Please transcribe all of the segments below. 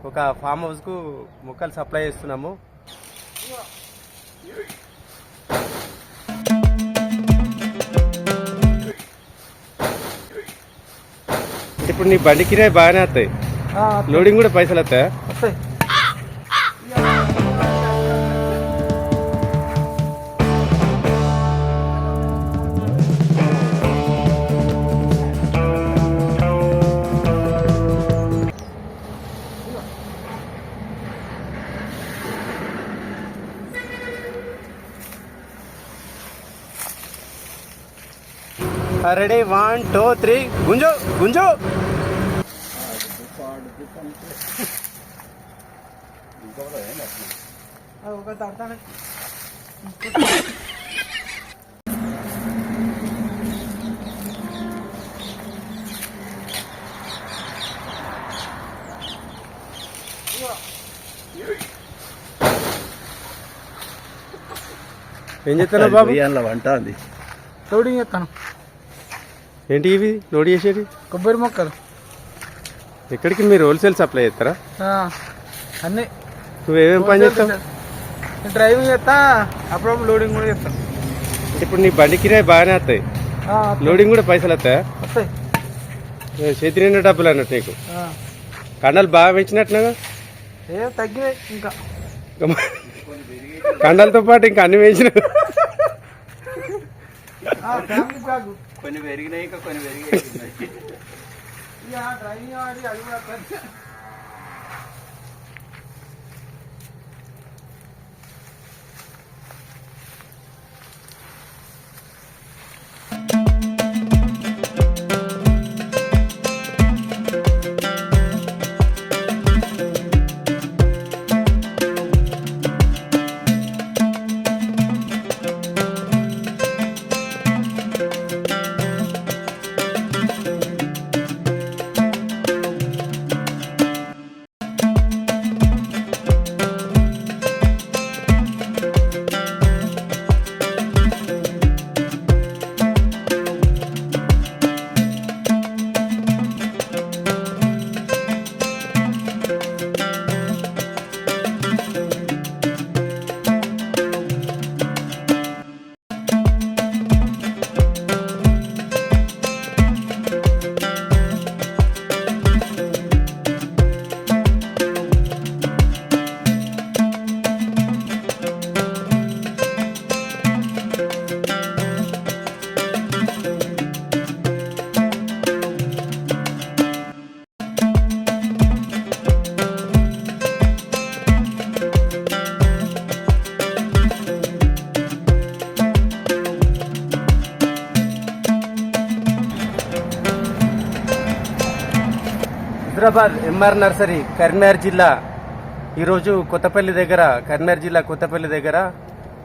ఒక ఫామ్ హౌస్కు మొక్కలు సప్లై చేస్తున్నాము. ఇప్పుడు నీ బండి కిరాయి బాగానే వస్తాయి, లోడింగ్ కూడా పైసలు వస్తాయా? వస్తాయి. రెడీ 1 2 3 గుంజు గుంజు. ఏం చెప్తాను బాబు? వంట అది లోడింగ్ చేస్తాను. ఏంటి ఇవి లోడ్ చేసేది? కొబ్బరి మొక్కలు. ఎక్కడికి మీరు హోల్సేల్ సప్లై చేస్తారా? అన్నీ. నువ్వేమేమి పని చేస్తావు? డ్రైవింగ్ చేస్తా, అప్పుడప్పుడు లోడింగ్ కూడా చేస్తాను. ఇప్పుడు నీ బండి కిరాయి బాగానే వస్తాయి, లోడింగ్ కూడా పైసలు వస్తాయా? వస్తాయి. చేతి నిండా డబ్బులు అన్నట్టు నీకు. కండలు బాగా పెంచినట్టుగా? ఏం తగ్గినాయి ఇంకా. కండలతో పాటు ఇంకా అన్ని పెంచిన. కొన్ని పెరిగినాయి, ఇంకా కొన్ని పెరిగినాయి. డ్రైవింగ్ ఆడి అది కూడా హైదరాబాద్ ఎంఆర్ నర్సరీ కరీంనగర్ జిల్లా. ఈరోజు కొత్తపల్లి దగ్గర, కరీంనగర్ జిల్లా కొత్తపల్లి దగ్గర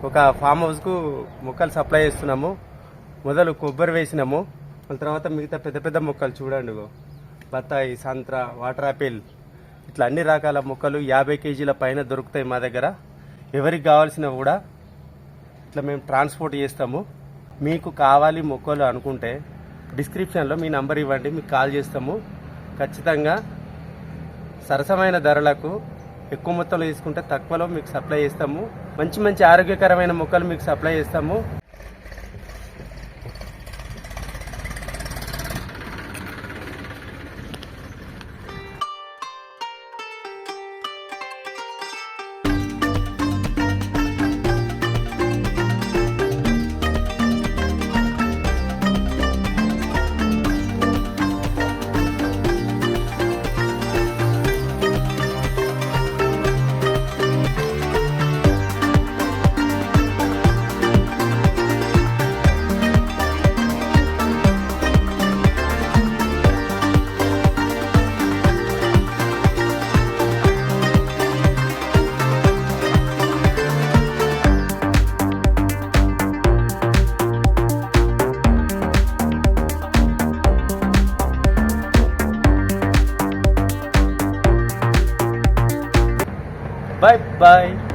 ఒక ఫామ్ హౌస్కు మొక్కలు సప్లై చేస్తున్నాము. మొదలు కొబ్బరి వేసినాము, మళ్ళీ తర్వాత మిగతా పెద్ద పెద్ద మొక్కలు చూడండి, బత్తాయి, సంత్ర, వాటర్ యాపిల్, ఇట్లా అన్ని రకాల మొక్కలు 50 కేజీల పైన దొరుకుతాయి మా దగ్గర. ఎవరికి కావాల్సినవి కూడా ఇట్లా మేము ట్రాన్స్పోర్ట్ చేస్తాము. మీకు కావాలి మొక్కలు అనుకుంటే డిస్క్రిప్షన్లో మీ నంబర్ ఇవ్వండి, మీకు కాల్ చేస్తాము. ఖచ్చితంగా సరసమైన ధరలకు ఎక్కువ మొత్తంలో తీసుకుంటే తక్కువలో మీకు సప్లై చేస్తాము. మంచి మంచి ఆరోగ్యకరమైన మొక్కలు మీకు సప్లై చేస్తాము. Bye bye.